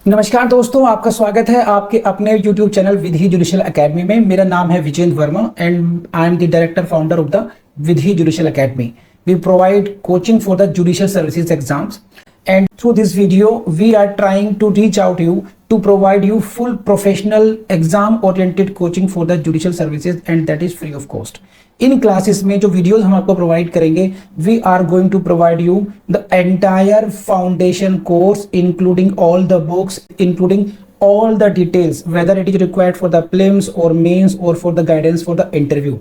नमस्कार दोस्तों, आपका स्वागत है आपके अपने YouTube channel Vidhi Judicial Academy में। मेरा नाम है Vijendra Verma and I am the director founder of the Vidhi Judicial Academy. We provide coaching for the judicial services exams, and through this video we are trying to reach out to you to provide you full professional exam oriented coaching for the judicial services, and that is free of cost. इन classes में जो videos हम आपको provide करेंगे, we are going to provide you the entire foundation course including all the books, including all the details whether it is required for the prelims or mains or for the guidance for the interview.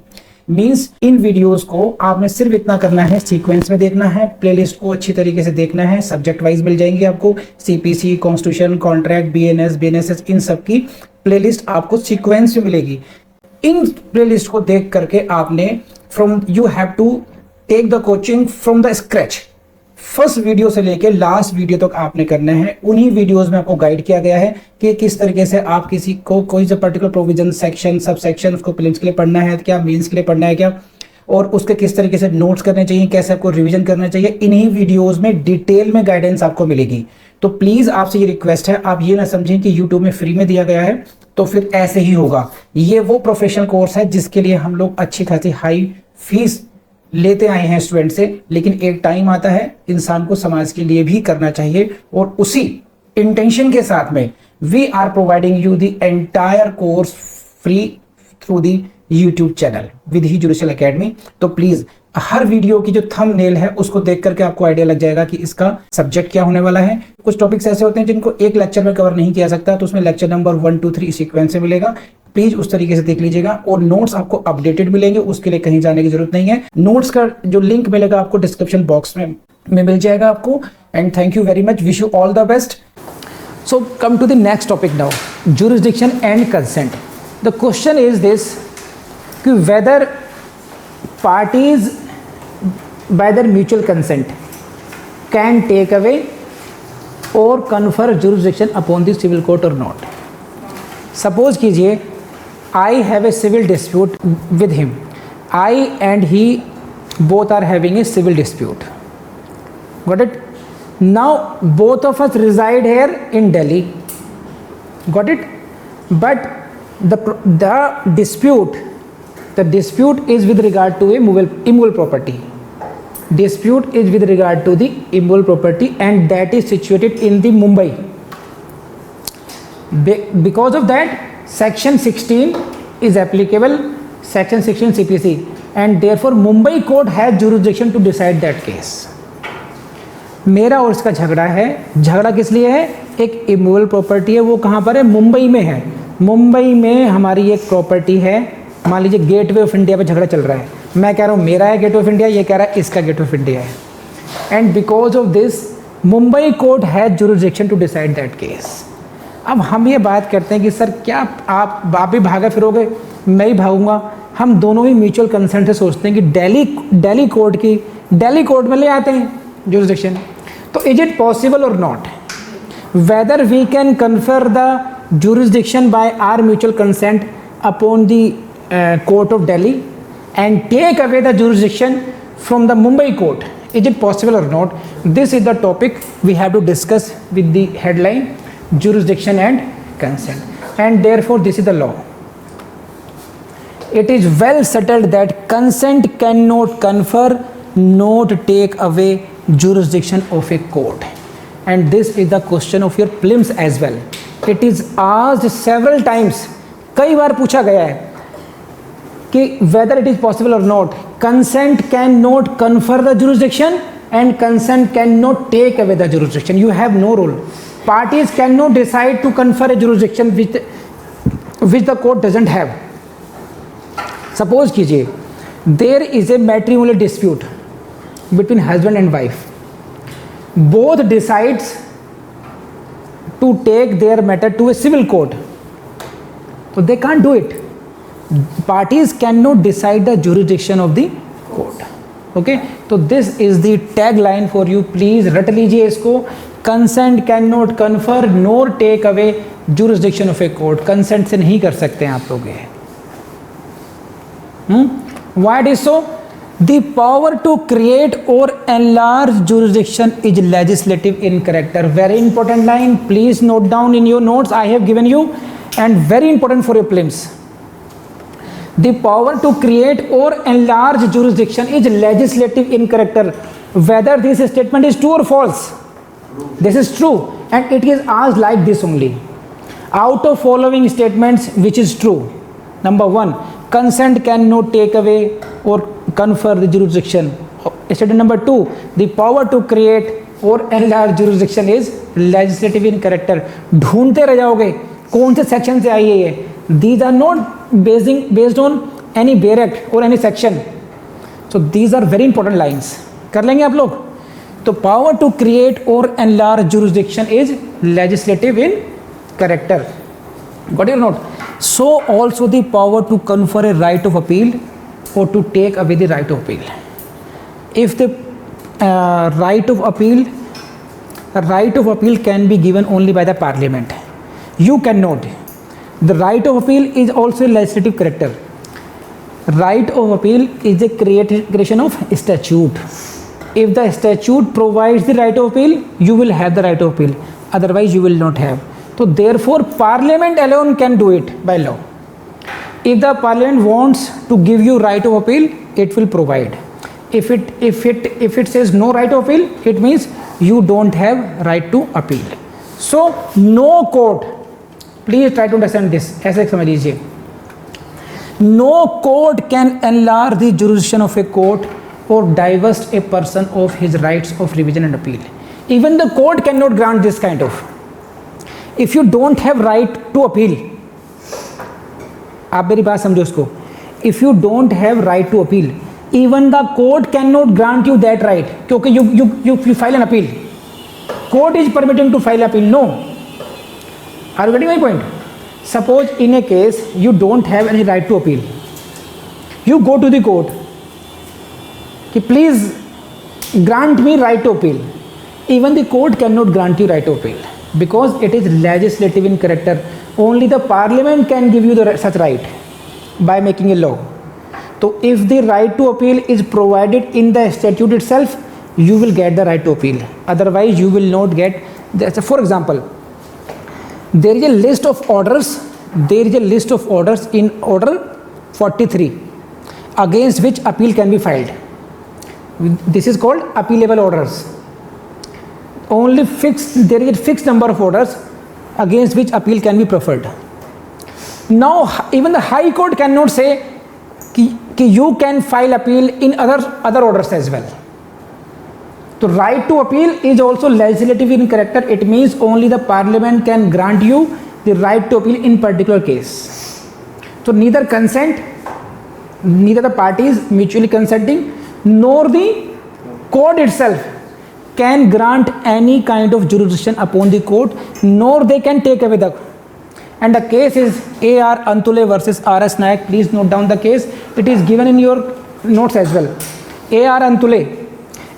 Means in videos को आपने सिर्फ इतना करना है, sequence में देखना है, playlist को अच्छी तरीके से देखना है। सब्जेक्ट वाइज मिल जाएंगे आपको, CPC, constitution, contract, BNS, BNSS, इन सब की प्लेलिस्ट आपको सीक्वेंस में मिलेगी। इन प्लेलिस्ट को देख करके आपने you have to take the coaching from the scratch. First video से लेके लास्ट वीडियो तक आपने करना है। उन्हीं वीडियोस में आपको गाइड किया गया है कि किस तरीके से आप किसी को कोई सा particular provision, section, sub section उसको प्रीलिम्स के लिए पढ़ना है क्या, मेंस के लिए पढ़ना है क्या, और उसके किस तरीके से नोट्स करने चाहिए, कैसे आपको रिवीजन करना चाहिए। इन्हीं वीडियोस में डिटेल में गाइडेंस आपको मिलेगी। तो प्लीज आपसे ये रिक्वेस्ट है, आप ये ना समझें कि यूट्यूब में फ्री में दिया गया है तो फिर ऐसे ही होगा। ये वो प्रोफेशनल कोर्स है जिसके लिए हम लोग अच्छी खासी हाई फीस लेते आए हैं स्टूडेंट से, लेकिन एक टाइम आता है इंसान को समाज के लिए भी करना चाहिए, और उसी इंटेंशन के साथ में we are providing you the entire course free through the YouTube channel Vidhi Judicial Academy. तो प्लीज हर वीडियो की जो थंबनेल है उसको देख करके आपको आइडिया लग जाएगा कि इसका सब्जेक्ट क्या होने वाला है। कुछ टॉपिक्स ऐसे होते हैं जिनको एक लेक्चर में कवर नहीं किया सकता, तो उसमें लेक्चर नंबर 1, 2, 3 सीक्वेंस से मिलेगा। प्लीज उस तरीके से देख लीजिएगा, और नोट्स आपको अपडेटेड मिलेंगे, उसके लिए कहीं जाने की जरूरत नहीं है। नोट्स का जो लिंक मिलेगा आपको डिस्क्रिप्शन बॉक्स में मिल जाएगा आपको। And thank you very much, wish you all the best. So come to the next topic now, jurisdiction and consent. The question is this कि whether parties by their mutual consent can take away or confer jurisdiction upon the civil court or not. Suppose कीजिए I have a civil dispute with him. I and he both are having a civil dispute. Got it? Now both of us reside here in Delhi. Got it? But the dispute is with regard to a immovable property. Dispute is with regard to the immovable property, and that is situated in the Mumbai. Because of that, section 16 is applicable, section 16 CPC, and therefore Mumbai court has jurisdiction to decide that case. मेरा और इसका झगड़ा है। झगड़ा किस लिए है? एक इमूवेबल प्रॉपर्टी है, वो कहाँ पर है? मुंबई में है। मुंबई में हमारी एक प्रॉपर्टी है, मान लीजिए गेटवे ऑफ इंडिया पे झगड़ा चल रहा है। मैं कह रहा हूँ मेरा है गेटवे ऑफ इंडिया, ये कह रहा है इसका गेटवे ऑफ इंडिया है। And because of this Mumbai court has jurisdiction to decide that case. अब हम ये बात करते हैं कि सर क्या आप भी भागा फिरोगे, मैं ही भागूंगा। हम दोनों ही म्यूचुअल कंसेंट से सोचते हैं कि दिल्ली कोर्ट में ले आते हैं जुरिसडिक्शन। तो इज इट पॉसिबल और not? Whether we can confer the jurisdiction by our mutual consent upon the court of Delhi and take away the jurisdiction from the Mumbai court. Is it possible or not? This is the topic we have to discuss with the headline jurisdiction and consent, and therefore this is the law. It is well settled that consent cannot confer nor take away jurisdiction of a court, and this is the question of your prelims as well. It is asked several times, कई बार पूछा गया है कि whether it is possible or not, consent cannot confer the jurisdiction and consent cannot take away the jurisdiction. You have no role. Parties cannot decide to confer a jurisdiction which the court doesn't have. Suppose कीजिए there is a matrimonial dispute between husband and wife. Both decides to take their matter to a civil court. So they can't do it. Parties cannot decide the jurisdiction of the court. Okay, तो this is the tagline for you. Please रट लीजिए इसको। Consent cannot confer nor take away jurisdiction of a court. Consent से नहीं कर सकते हैं आप लोग ये। Why it is so? The power to create or enlarge jurisdiction is legislative in character. Very important line. Please note down in your notes. I have given you, and very important for your prelims. The power to create or enlarge jurisdiction is legislative in character. Whether this statement is true or false, this is true, and it is asked like this only. Out of following statements, which is true? Number 1, consent cannot take away or confer the jurisdiction. Statement number 2, the power to create or enlarge jurisdiction is legislative in character. ढूंढते रह जाओगे कौन से section से आई है ये. These are not based on any bare act or any section. So these are very important lines. कर लेंगे आप लोग. तो power to create or enlarge jurisdiction is legislative in character. Got your note? So also the power to confer a right of appeal or to take away the right of appeal. If the right of appeal can be given only by the parliament. You cannot. The right of appeal is also a legislative character. Right of appeal is a creation of statute. If the statute provides the right of appeal, you will have the right of appeal. Otherwise, you will not have. So therefore, Parliament alone can do it by law. If the Parliament wants to give you right of appeal, it will provide. If it says no right of appeal, it means you don't have right to appeal. So no court. Please try to understand this. ऐसे समझ लीजिए. No court can enlarge the jurisdiction of a court or divest a person of his rights of revision and appeal. Even the court cannot grant this kind of. If you don't have right to appeal, आप मेरी बात समझो उसको. If you don't have right to appeal, even the court cannot grant you that right. क्योंकि you file an appeal. Court is permitting to file appeal. No. Are you getting my point? Suppose in a case you don't have any right to appeal. You go to the court. कि please grant me right to appeal. Even the court cannot grant you right to appeal because it is legislative in character. Only the parliament can give you such right by making a law. So if the right to appeal is provided in the statute itself, you will get the right to appeal. Otherwise, you will not get. For example, there is a list of orders. There is a list of orders in order 43 against which appeal can be filed. This is called appealable orders. Only there is a fixed number of orders against which appeal can be preferred. Now, even the High Court cannot say कि you can file appeal in other orders as well. So right to appeal is also legislative in character. It means only the parliament can grant you the right to appeal in particular case. So neither the parties mutually consenting nor the court itself can grant any kind of jurisdiction upon the court, nor they can take away the. And the case is A.R. Antule versus R.S. Nayak. Please note down the case. It is given in your notes as well. A.R. Antule,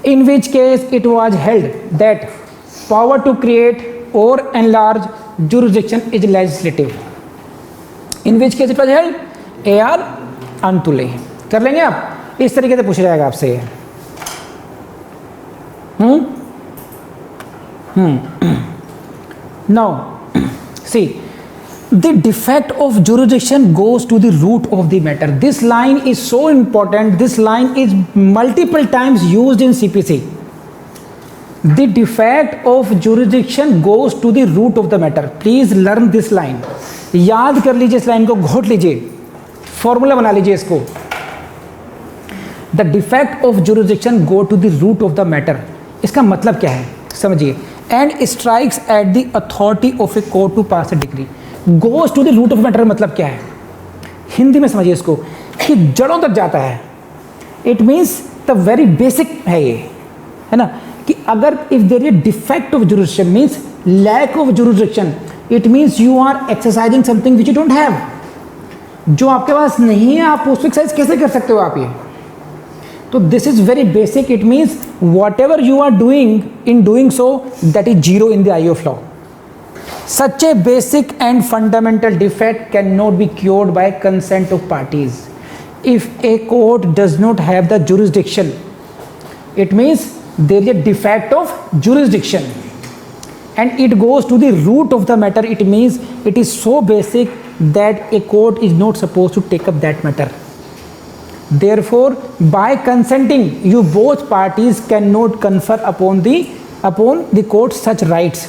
in which case it was held that power to create or enlarge jurisdiction is legislative. In which case it was held? A.R. Antule. कर लेंगे आप? इस तरीके से पूछ जाएगा आपसे. Now, see, the defect of jurisdiction goes to the root of the matter. This line is so important. This line is multiple times used in CPC. The defect of jurisdiction goes to the root of the matter. Please learn this line. याद कर लीजिए इस line को, घोट लीजिए, formula बना लीजिए इसको. The defect of jurisdiction go to the root of the matter. इसका मतलब क्या है समझिए. And strikes at the authority of a court to pass a decree. Goes to the root of matter मतलब क्या है, हिंदी में समझिए इसको, कि जड़ों तक जाता है. It means the very basic है ये, है ना, कि अगर if there is a defect of jurisdiction means lack of jurisdiction, it means you are exercising something which you don't have. जो आपके पास नहीं है आप उसको एक्सरसाइज कैसे कर सकते हो आप ये. So this is very basic. It means whatever you are doing, in doing so, that is zero in the eye of law. Such a basic and fundamental defect cannot be cured by consent of parties. if a court does not have the jurisdiction, it means there is a defect of jurisdiction, and it goes to the root of the matter. It means it is so basic that a court is not supposed to take up that matter. Therefore, by consenting, you both parties cannot confer upon the court such rights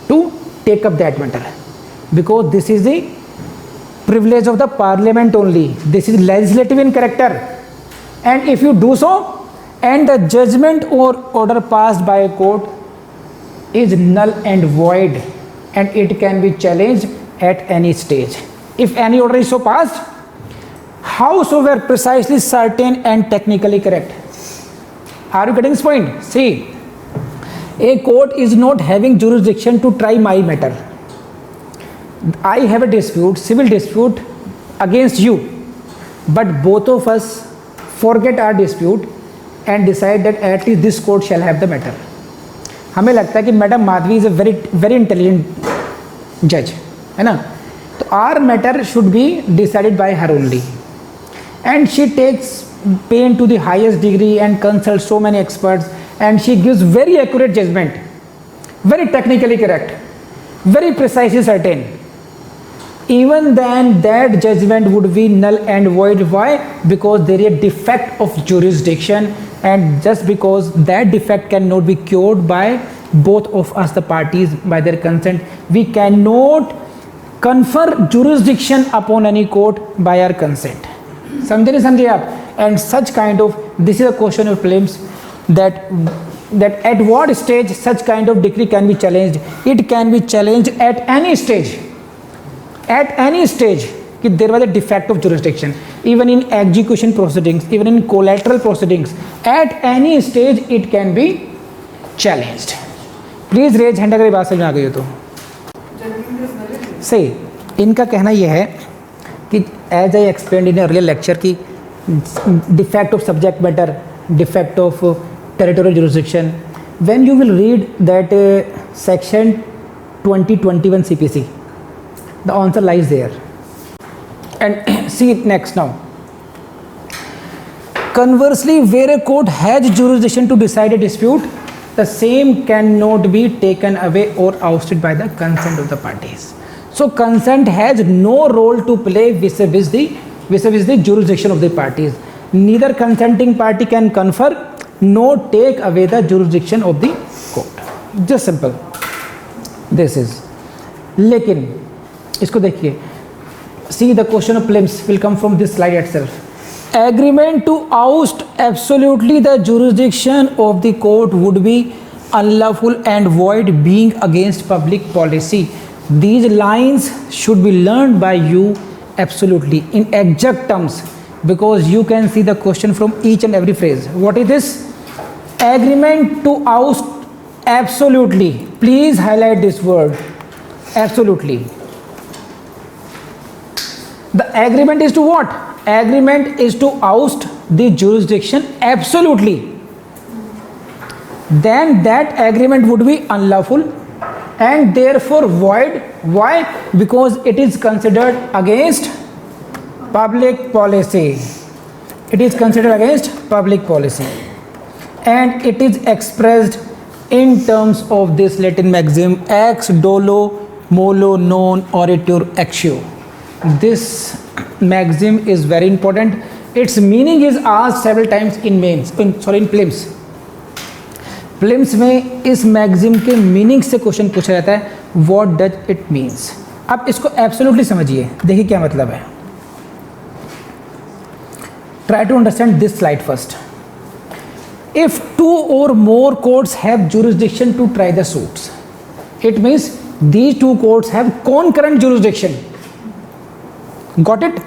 to take up that matter, because this is the privilege of the parliament only. This is legislative in character, and if you do so and the judgment or order passed by a court is null and void, and it can be challenged at any stage. If any order is so passed, howsoever precisely certain and technically correct. Are you getting this point? See, a court is not having jurisdiction to try my matter. I have a dispute, civil dispute against you, but both of us forget our dispute and decide that at least this court shall have the matter. हमें लगता है कि madam Madhavi is a very intelligent जज, है ना, तो our matter should be decided by her only, and she takes pain to the highest degree and consults so many experts, and she gives very accurate judgment, very technically correct, very precisely certain. Even then that judgment would be null and void. Why? Because there is a defect of jurisdiction, and just because that defect cannot be cured by both of us, the parties, by their consent, we cannot confer jurisdiction upon any court by our consent. समझे नहीं समझे आप? And such kind of, this is a question of claims, that at what stage such kind of decree can be challenged. It can be challenged at any stage, कि there was a defect of jurisdiction, even in execution proceedings, even in collateral proceedings, at any stage it can be challenged. Please raise hand अगर ये बात समझ में आ गई हो तो. सही, इनका कहना यह है कि as I explained in earlier lecture की defect of subject matter, defect of territorial jurisdiction, when you will read that section 2021 CPC, the answer lies there. And see it next now. Conversely, where a court has jurisdiction to decide a dispute, the same cannot be taken away or ousted by the consent of the parties. So consent has no role to play vis-a-vis the jurisdiction of the parties. Neither consenting party can confer nor take away the jurisdiction of the court. Just simple. This is. लेकिन इसको देखिए. See, the question of claims will come from this slide itself. Agreement to oust absolutely the jurisdiction of the court would be unlawful and void, being against public policy. These lines should be learned by you absolutely in exact terms, because you can see the question from each and every phrase. What is this? Agreement to oust absolutely. Please highlight this word, absolutely. The agreement is to what? Agreement is to oust the jurisdiction absolutely. Then that agreement would be unlawful and therefore void. Why? Because it is considered against public policy. It is considered against public policy, and it is expressed in terms of this Latin maxim ex dolo molo non oritur actio. This maxim is very important. Its meaning is asked several times in prelims. Prelims में इस मैगजिम के meaning से question पूछा जाता है, what does it means. अब इसको absolutely समझिए, देखिए क्या मतलब है. Try to understand this slide first. If 2 or more courts have jurisdiction to try the suits, it means these 2 courts have concurrent jurisdiction. Got it?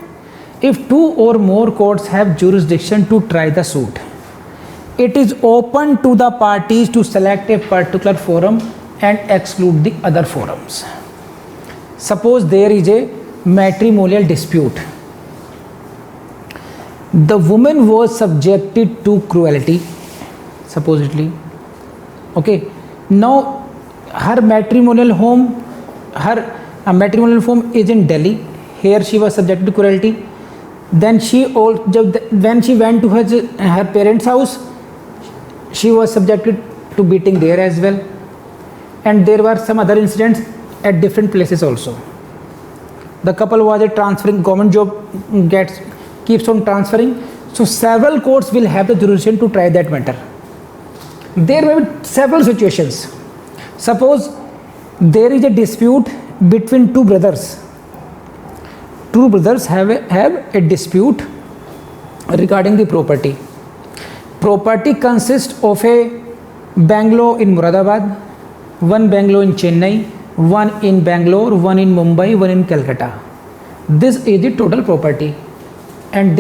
If 2 or more courts have jurisdiction to try the suit, it is open to the parties to select a particular forum and exclude the other forums. Suppose there is a matrimonial dispute. The woman was subjected to cruelty, supposedly. Okay. Now her matrimonial home is in Delhi. Here she was subjected to cruelty. Then when she went to her parents' house, she was subjected to beating there as well. And there were some other incidents at different places also. The couple was transferring government job, keeps on transferring. So several courts will have the jurisdiction to try that matter. There may be several situations. Suppose there is a dispute between two brothers. Two brothers have a dispute regarding the property. Property consists of a bungalow in Moradabad, one bungalow in Chennai, one in Bangalore, one in Mumbai, one in Calcutta. This is the total property. And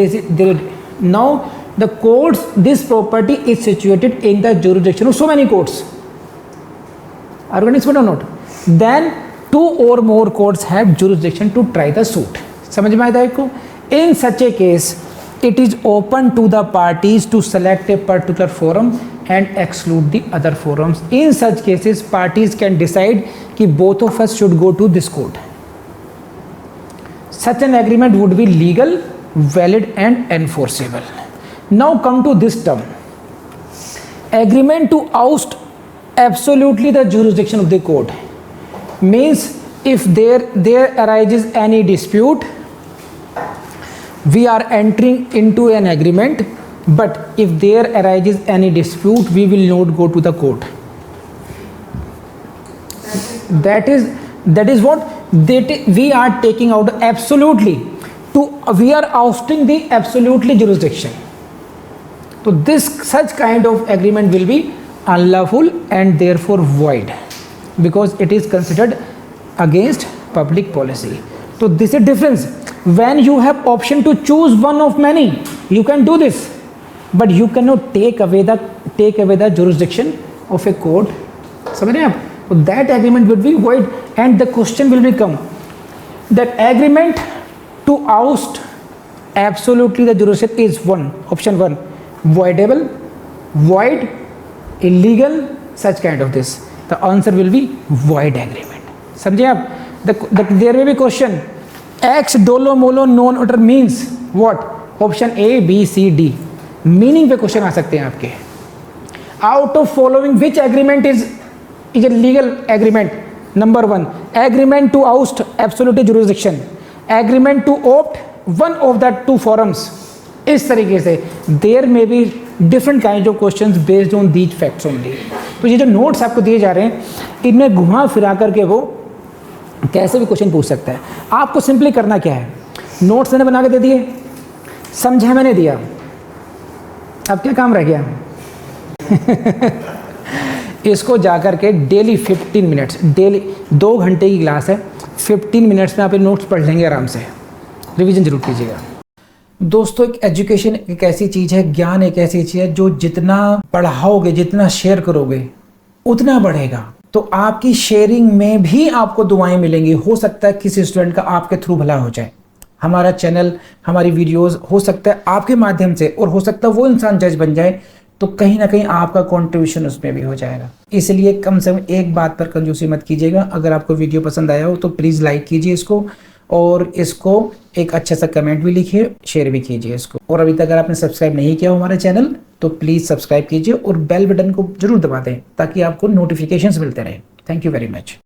now the courts, this property is situated in the jurisdiction of so many courts. Are you getting it or not? Then two or more courts have jurisdiction to try the suit. समझ में आया आपको? In such a case, it is open to the parties to select a particular forum and exclude the other forums. In such cases, parties can decide कि both of us should go to this court. Such an agreement would be legal, valid and enforceable. Now come to this term. Agreement to oust absolutely the jurisdiction of the court means if there arises any dispute, we are entering into an agreement, but if there arises any dispute, we will not go to the court. That is what we are taking out absolutely. We are ousting the absolutely jurisdiction. So such kind of agreement will be unlawful and therefore void because it is considered against public policy. So this is a difference. When you have option to choose one of many, you can do this, but you cannot take away the jurisdiction of a court. समझ रहे हैं आप? So that agreement will be void, and the question will become that agreement to oust absolutely the jurisdiction is option 1 voidable, void, illegal, such kind of this. The answer will be void agreement. समझे आप? There may be question. Ex dolo molo non order means what? Option A, B, C, D. Meaning पे question आ सकते हैं आपके. Out of following which agreement is a legal agreement? Number 1, agreement to oust absolute jurisdiction. Agreement to opt one of the two forums. इस तरीके से there may be different kinds of questions based on these facts only. तो ये जो notes आपको दिए जा रहे हैं, इनमें घुमा फिरा करके वो कैसे भी क्वेश्चन पूछ सकता है. आपको सिंपली करना क्या है, नोट्स मैंने बना के दे दिए, समझा मैंने दिया, अब क्या काम रह गया? इसको जाकर के डेली 15 मिनट्स, डेली 2 घंटे की क्लास है, 15 मिनट्स में आप नोट्स पढ़ लेंगे आराम से. रिवीजन जरूर कीजिएगा. दोस्तों, एक एजुकेशन एक ऐसी चीज़ है, ज्ञान एक ऐसी चीज़ है जो जितना पढ़ाओगे, जितना शेयर करोगे उतना बढ़ेगा. तो आपकी शेयरिंग में भी आपको दुआएं मिलेंगी. हो सकता है किसी स्टूडेंट का आपके थ्रू भला हो जाए. हमारा चैनल, हमारी वीडियोस हो सकता है आपके माध्यम से, और हो सकता है वो इंसान जज बन जाए, तो कहीं ना कहीं आपका कंट्रीब्यूशन उसमें भी हो जाएगा. इसलिए कम से कम एक बात पर कंजूसी मत कीजिएगा. अगर आपको वीडियो पसंद आया हो तो प्लीज़ लाइक कीजिए इसको, और इसको एक अच्छा सा कमेंट भी लिखिए, शेयर भी कीजिए इसको. और अभी तक अगर आपने सब्सक्राइब नहीं किया हो हमारे चैनल, तो प्लीज़ सब्सक्राइब कीजिए और बेल बटन को जरूर दबा दें ताकि आपको नोटिफिकेशंस मिलते रहें. Thank you very much.